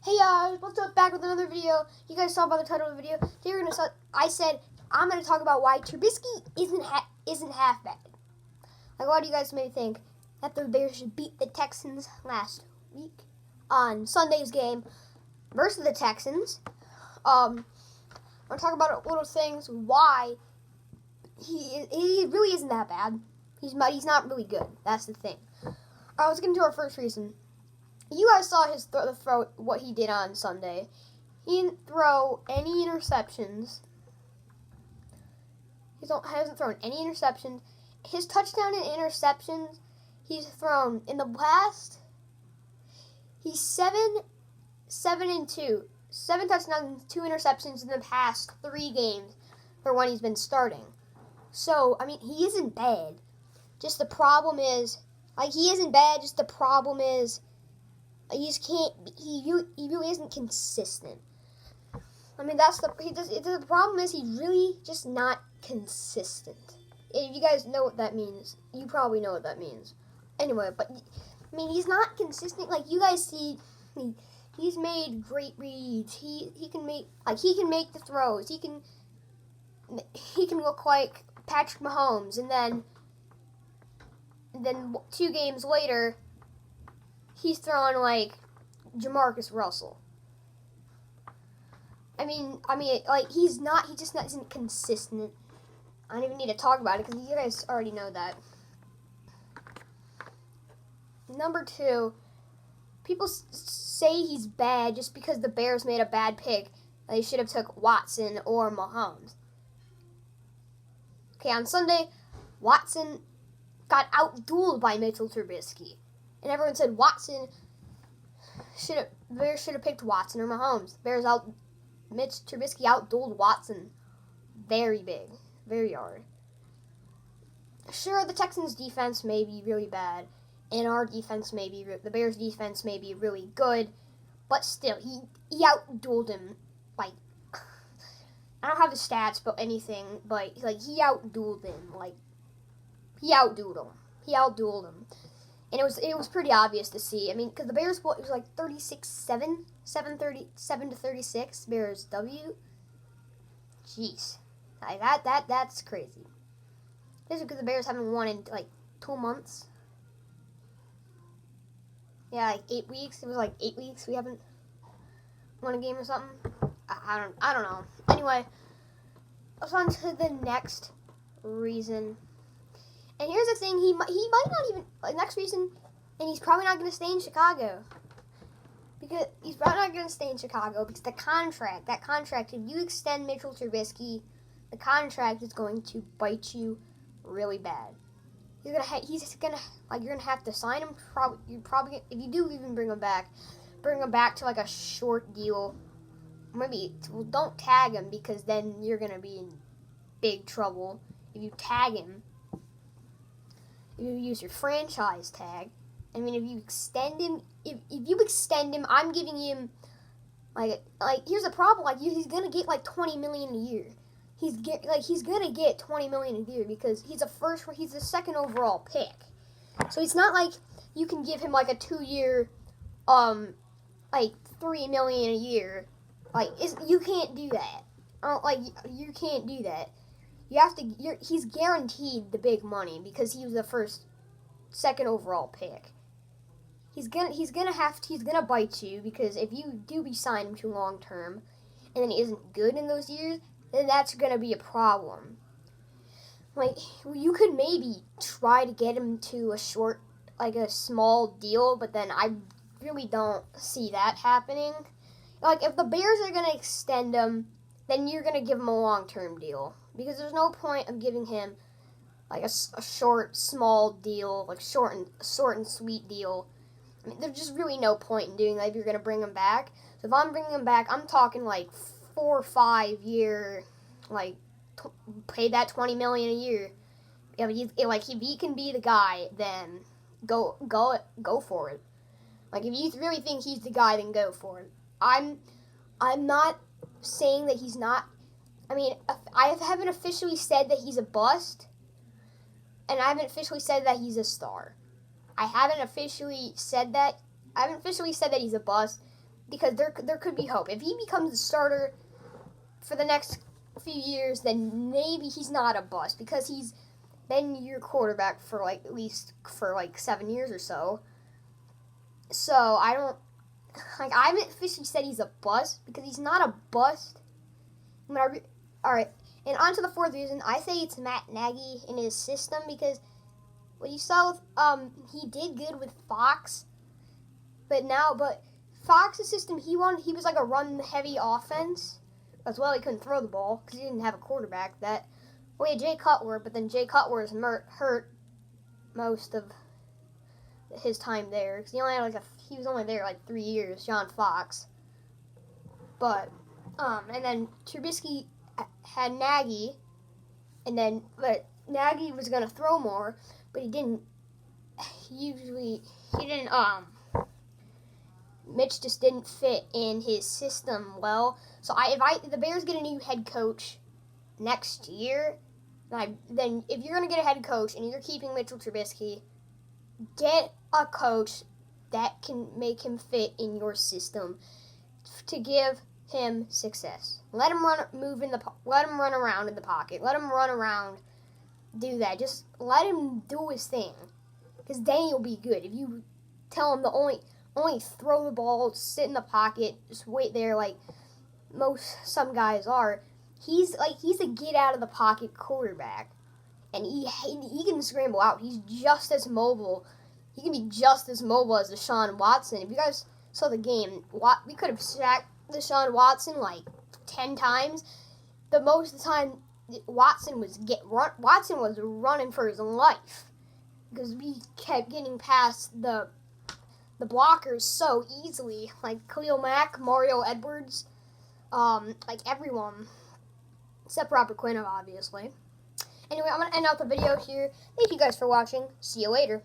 Hey guys, what's up? Back with another video. You guys saw by the title of the video. I said I'm gonna talk about why Trubisky isn't half bad. Like, what do you guys may think that the Bears should beat the Texans last week on Sunday's game versus the Texans? I'm gonna talk about little things why he really isn't that bad. He's not really good. That's the thing. Alright, let's get into our first reason. You guys saw his throw, what he did on Sunday. He didn't throw any interceptions. He hasn't thrown any interceptions. His touchdown and interceptions, he's thrown in the past. He's 7-2. 7 touchdowns, 2 interceptions in the past 3 games for when he's been starting. So, I mean, he isn't bad. Just the problem is, he isn't bad. Just the problem is, he really isn't consistent. I mean, the problem is he's really just not consistent. If you guys know what that means, you probably know what that means. Anyway, but I mean, he's not consistent. Like, you guys see, he's made great reads. He can make the throws. He can look like Patrick Mahomes, and then 2 games later, he's throwing like Jamarcus Russell. I mean, he just isn't consistent. I don't even need to talk about it because you guys already know that. Number 2, people say he's bad just because the Bears made a bad pick. They should have took Watson or Mahomes. Okay, on Sunday, Watson got out-dueled by Mitchell Trubisky. And everyone said Bears should have picked Watson or Mahomes. Mitch Trubisky out-dueled Watson very hard. Sure, the Texans' defense may be really bad, and our defense the Bears' defense may be really good, but still, he out-dueled him. Like, I don't have the stats, but he out-dueled him. Like, he out-dueled him. And it was pretty obvious to see. I mean, because the Bears, it was like 36-7, 7-36, Bears W. Jeez, that's crazy. This is because the Bears haven't won in like 2 months. Yeah, like 8 weeks. It was like 8 weeks we haven't won a game or something. I don't know. Anyway, let's on to the next reason. And here's the thing, he might not even, next reason, and he's probably not going to stay in Chicago. Because he's probably not going to stay in Chicago because that contract, if you extend Mitchell Trubisky, the contract is going to bite you really bad. You're going to have to sign him, if you do even bring him back to like a short deal. Don't tag him because then you're going to be in big trouble. If you tag him, you use your franchise tag. I mean, if you extend him, I'm giving him like here's the problem. He's gonna get like $20 million a year. He's gonna get $20 million a year because he's the second overall pick. So it's not like you can give him like a 2-year, $3 million a year. You can't do that. You can't do that. He's guaranteed the big money because he was the second overall pick. He's gonna bite you because if you do sign him to long term, and then he isn't good in those years, then that's gonna be a problem. You could maybe try to get him to a small deal, but then I really don't see that happening. If the Bears are gonna extend him, then you're gonna give him a long term deal. Because there's no point of giving him a short, small deal, short and sweet deal. I mean, there's just really no point in doing that if you're going to bring him back. So if I'm bringing him back, I'm talking 4 or 5 year, pay that $20 million a year. If he can be the guy, then go for it. If you really think he's the guy, then go for it. I'm not saying that he's not. I mean, I haven't officially said that he's a bust, and I haven't officially said that he's a star. I haven't officially said that he's a bust, because there could be hope. If he becomes the starter for the next few years, then maybe he's not a bust because he's been your quarterback for at least 7 years or so. So I haven't officially said he's a bust because he's not a bust. All right, and on to the fourth reason. I say it's Matt Nagy in his system because what you saw with he did good with Fox, but Fox's system he was like a run heavy offense as well. He couldn't throw the ball because he didn't have a quarterback. We had Jay Cutler, but then Jay Cutler is hurt most of his time there because he was only there 3 years. John Fox, but and then Trubisky had Nagy, but Nagy was gonna throw more, but he didn't. Mitch just didn't fit in his system well. So if the Bears get a new head coach next year, then if you're gonna get a head coach and you're keeping Mitchell Trubisky, get a coach that can make him fit in your system to give him success. Let him run around in the pocket. Let him run around, do that. Just let him do his thing, because then he'll be good. If you tell him to only throw the ball, sit in the pocket, just wait there like some guys are, he's a get out of the pocket quarterback, and he can scramble out. He's just as mobile. He can be just as mobile as Deshaun Watson. If you guys saw the game, we could have sacked Deshaun Watson 10 times. Most of the time, Watson was running for his life because we kept getting past the blockers so easily, like Khalil Mack, Mario Edwards, everyone except Robert Quinn, obviously. Anyway, I'm gonna end out the video here. Thank you guys for watching. See you later.